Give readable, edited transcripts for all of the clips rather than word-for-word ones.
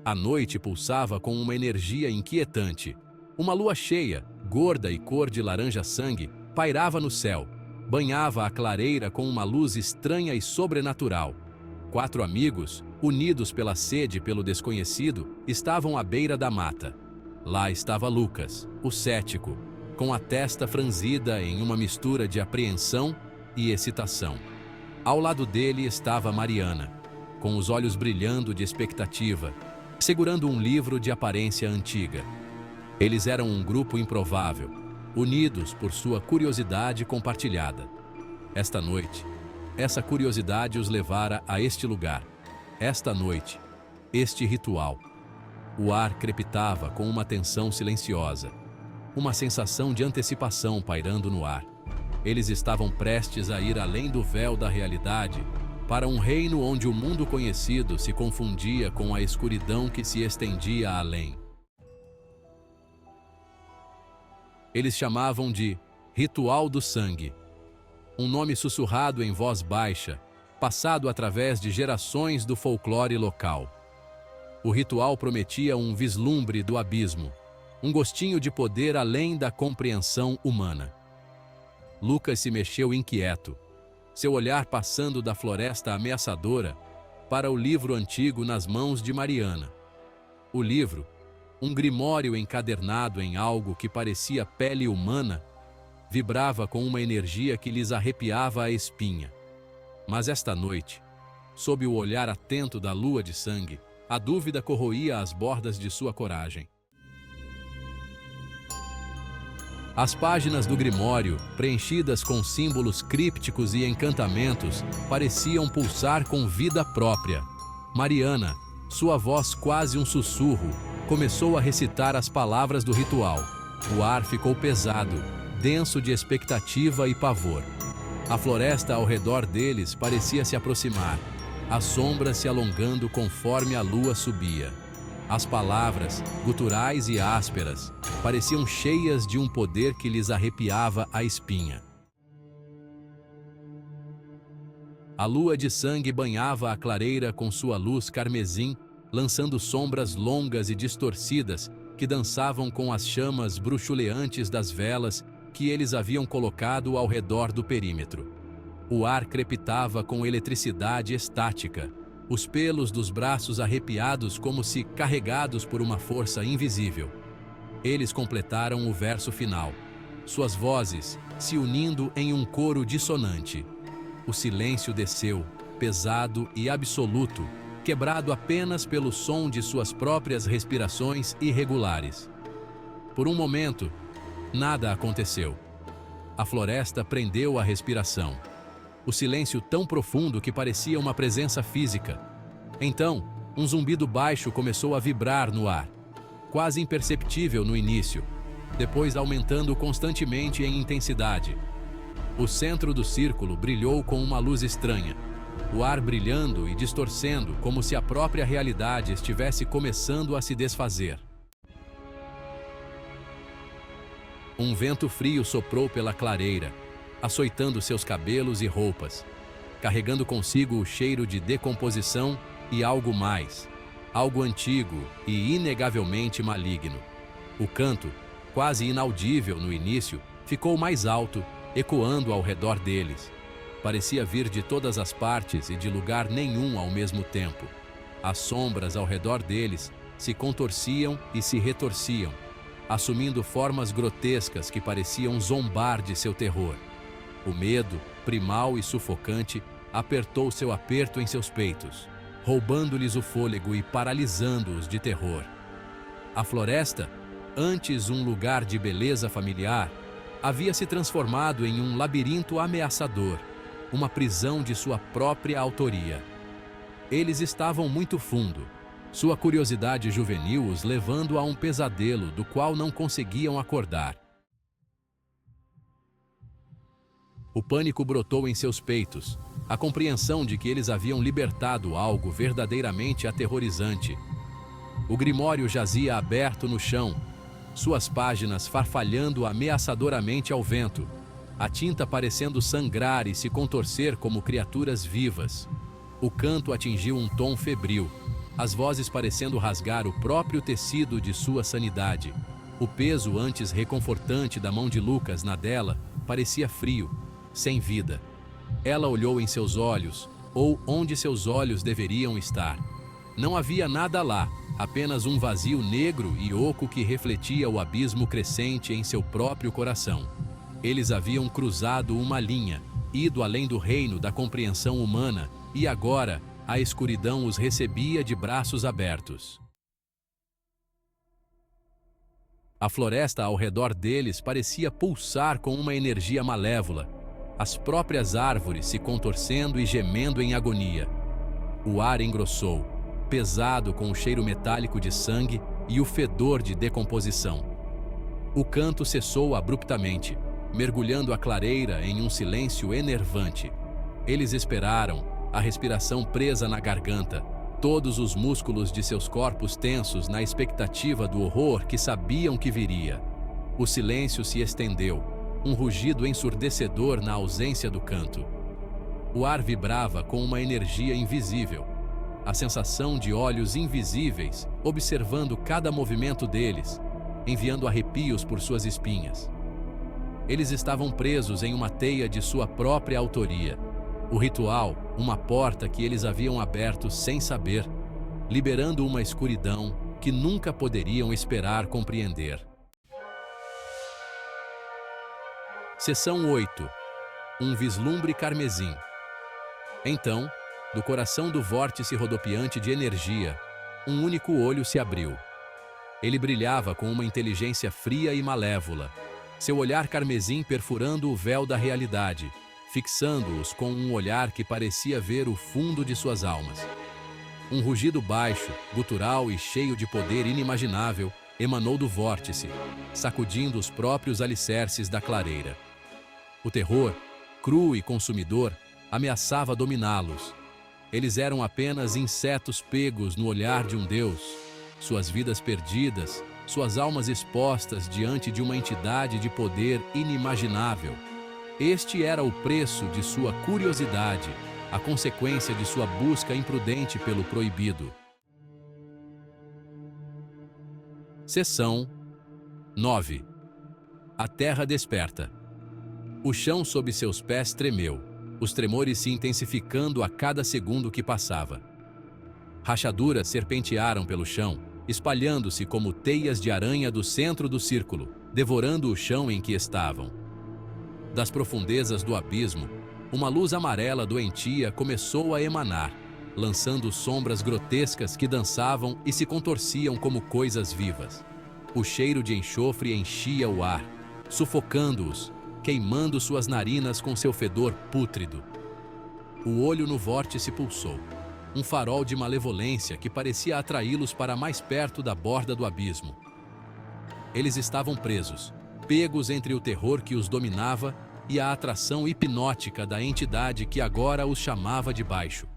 A noite pulsava com uma energia inquietante. Uma lua cheia, gorda e cor de laranja-sangue, pairava no céu, banhava a clareira com uma luz estranha e sobrenatural. 4 amigos, unidos pela sede e pelo desconhecido, estavam à beira da mata. Lá estava Lucas, o cético, com a testa franzida em uma mistura de apreensão e excitação. Ao lado dele estava Mariana, com os olhos brilhando de expectativa, segurando um livro de aparência antiga. Eles eram um grupo improvável, unidos por sua curiosidade compartilhada. Esta noite, essa curiosidade os levara a este lugar. Esta noite, este ritual. O ar crepitava com uma tensão silenciosa, uma sensação de antecipação pairando no ar. Eles estavam prestes a ir além do véu da realidade, para um reino onde o mundo conhecido se confundia com a escuridão que se estendia além. Eles chamavam de Ritual do Sangue, um nome sussurrado em voz baixa, passado através de gerações do folclore local. O ritual prometia um vislumbre do abismo, um gostinho de poder além da compreensão humana. Lucas se mexeu inquieto, seu olhar passando da floresta ameaçadora para o livro antigo nas mãos de Mariana. O livro, um grimório encadernado em algo que parecia pele humana, vibrava com uma energia que lhes arrepiava a espinha. Mas esta noite, sob o olhar atento da lua de sangue, a dúvida corroía as bordas de sua coragem. As páginas do grimório, preenchidas com símbolos crípticos e encantamentos, pareciam pulsar com vida própria. Mariana, sua voz quase um sussurro, começou a recitar as palavras do ritual. O ar ficou pesado, denso de expectativa e pavor. A floresta ao redor deles parecia se aproximar, as sombras se alongando conforme a lua subia. As palavras, guturais e ásperas, pareciam cheias de um poder que lhes arrepiava a espinha. A lua de sangue banhava a clareira com sua luz carmesim, lançando sombras longas e distorcidas que dançavam com as chamas bruxuleantes das velas que eles haviam colocado ao redor do perímetro. O ar crepitava com eletricidade estática, os pelos dos braços arrepiados como se carregados por uma força invisível. Eles completaram o verso final, suas vozes se unindo em um coro dissonante. O silêncio desceu, pesado e absoluto, quebrado apenas pelo som de suas próprias respirações irregulares. Por um momento, nada aconteceu. A floresta prendeu a respiração. O silêncio tão profundo que parecia uma presença física. Então, um zumbido baixo começou a vibrar no ar, quase imperceptível no início, depois aumentando constantemente em intensidade. O centro do círculo brilhou com uma luz estranha, o ar brilhando e distorcendo como se a própria realidade estivesse começando a se desfazer. Um vento frio soprou pela clareira, açoitando seus cabelos e roupas, carregando consigo o cheiro de decomposição e algo mais, algo antigo e inegavelmente maligno. O canto, quase inaudível no início, ficou mais alto, ecoando ao redor deles. Parecia vir de todas as partes e de lugar nenhum ao mesmo tempo. As sombras ao redor deles se contorciam e se retorciam, assumindo formas grotescas que pareciam zombar de seu terror. O medo, primal e sufocante, apertou seu aperto em seus peitos, roubando-lhes o fôlego e paralisando-os de terror. A floresta, antes um lugar de beleza familiar, havia se transformado em um labirinto ameaçador, uma prisão de sua própria autoria. Eles estavam muito fundo, sua curiosidade juvenil os levando a um pesadelo do qual não conseguiam acordar. O pânico brotou em seus peitos, a compreensão de que eles haviam libertado algo verdadeiramente aterrorizante. O grimório jazia aberto no chão, suas páginas farfalhando ameaçadoramente ao vento, a tinta parecendo sangrar e se contorcer como criaturas vivas. O canto atingiu um tom febril, as vozes parecendo rasgar o próprio tecido de sua sanidade. O peso antes reconfortante da mão de Lucas na dela parecia frio, sem vida. Ela olhou em seus olhos, ou onde seus olhos deveriam estar. Não havia nada lá, apenas um vazio negro e oco que refletia o abismo crescente em seu próprio coração. Eles haviam cruzado uma linha, ido além do reino da compreensão humana, e agora a escuridão os recebia de braços abertos. A floresta ao redor deles parecia pulsar com uma energia malévola, as próprias árvores se contorcendo e gemendo em agonia. O ar engrossou, pesado com o cheiro metálico de sangue e o fedor de decomposição. O canto cessou abruptamente, mergulhando a clareira em um silêncio enervante. Eles esperaram, a respiração presa na garganta, todos os músculos de seus corpos tensos na expectativa do horror que sabiam que viria. O silêncio se estendeu, um rugido ensurdecedor na ausência do canto. O ar vibrava com uma energia invisível, a sensação de olhos invisíveis observando cada movimento deles, enviando arrepios por suas espinhas. Eles estavam presos em uma teia de sua própria autoria. O ritual, uma porta que eles haviam aberto sem saber, liberando uma escuridão que nunca poderiam esperar compreender. Seção 8. Um vislumbre carmesim. Então, do coração do vórtice rodopiante de energia, um único olho se abriu. Ele brilhava com uma inteligência fria e malévola, seu olhar carmesim perfurando o véu da realidade, fixando-os com um olhar que parecia ver o fundo de suas almas. Um rugido baixo, gutural e cheio de poder inimaginável emanou do vórtice, sacudindo os próprios alicerces da clareira. O terror, cru e consumidor, ameaçava dominá-los. Eles eram apenas insetos pegos no olhar de um Deus, suas vidas perdidas, suas almas expostas diante de uma entidade de poder inimaginável. Este era o preço de sua curiosidade, a consequência de sua busca imprudente pelo proibido. Seção 9. A terra desperta. O chão sob seus pés tremeu, os tremores se intensificando a cada segundo que passava. Rachaduras serpentearam pelo chão, espalhando-se como teias de aranha do centro do círculo, devorando o chão em que estavam. Das profundezas do abismo, uma luz amarela doentia começou a emanar, lançando sombras grotescas que dançavam e se contorciam como coisas vivas. O cheiro de enxofre enchia o ar, sufocando-os, queimando suas narinas com seu fedor pútrido. O olho no vórtice pulsou, um farol de malevolência que parecia atraí-los para mais perto da borda do abismo. Eles estavam presos, pegos entre o terror que os dominava e a atração hipnótica da entidade que agora os chamava de baixo.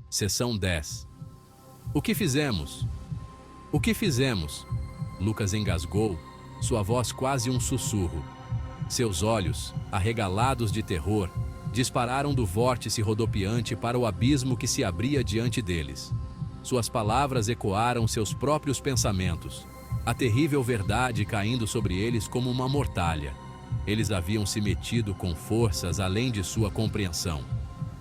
Seção 10. O que fizemos? O que fizemos? Lucas engasgou, sua voz quase um sussurro. Seus olhos, arregalados de terror, dispararam do vórtice rodopiante para o abismo que se abria diante deles. Suas palavras ecoaram seus próprios pensamentos, a terrível verdade caindo sobre eles como uma mortalha. Eles haviam se metido com forças além de sua compreensão,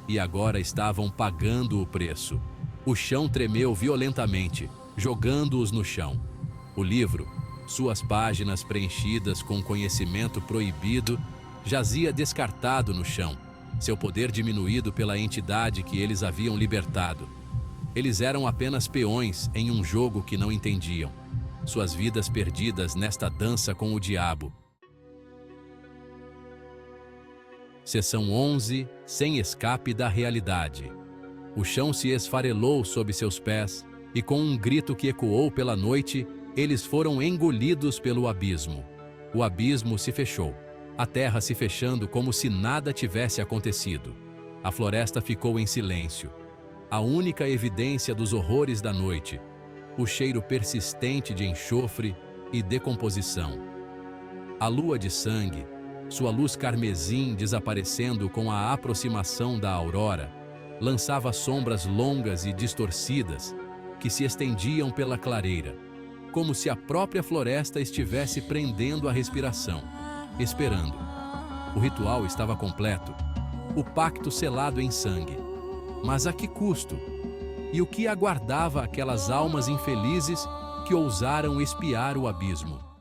e agora estavam pagando o preço. O chão tremeu violentamente, jogando-os no chão. O livro, suas páginas preenchidas com conhecimento proibido, jazia descartado no chão, seu poder diminuído pela entidade que eles haviam libertado. Eles eram apenas peões em um jogo que não entendiam, suas vidas perdidas nesta dança com o diabo. Seção 11. Sem escape da realidade. O chão se esfarelou sob seus pés, e com um grito que ecoou pela noite, eles foram engolidos pelo abismo. O abismo se fechou, a terra se fechando como se nada tivesse acontecido. A floresta ficou em silêncio. A única evidência dos horrores da noite, o cheiro persistente de enxofre e decomposição. A lua de sangue, sua luz carmesim desaparecendo com a aproximação da aurora, lançava sombras longas e distorcidas que se estendiam pela clareira, como se a própria floresta estivesse prendendo a respiração, esperando. O ritual estava completo, o pacto selado em sangue. Mas a que custo? E o que aguardava aquelas almas infelizes que ousaram espiar o abismo?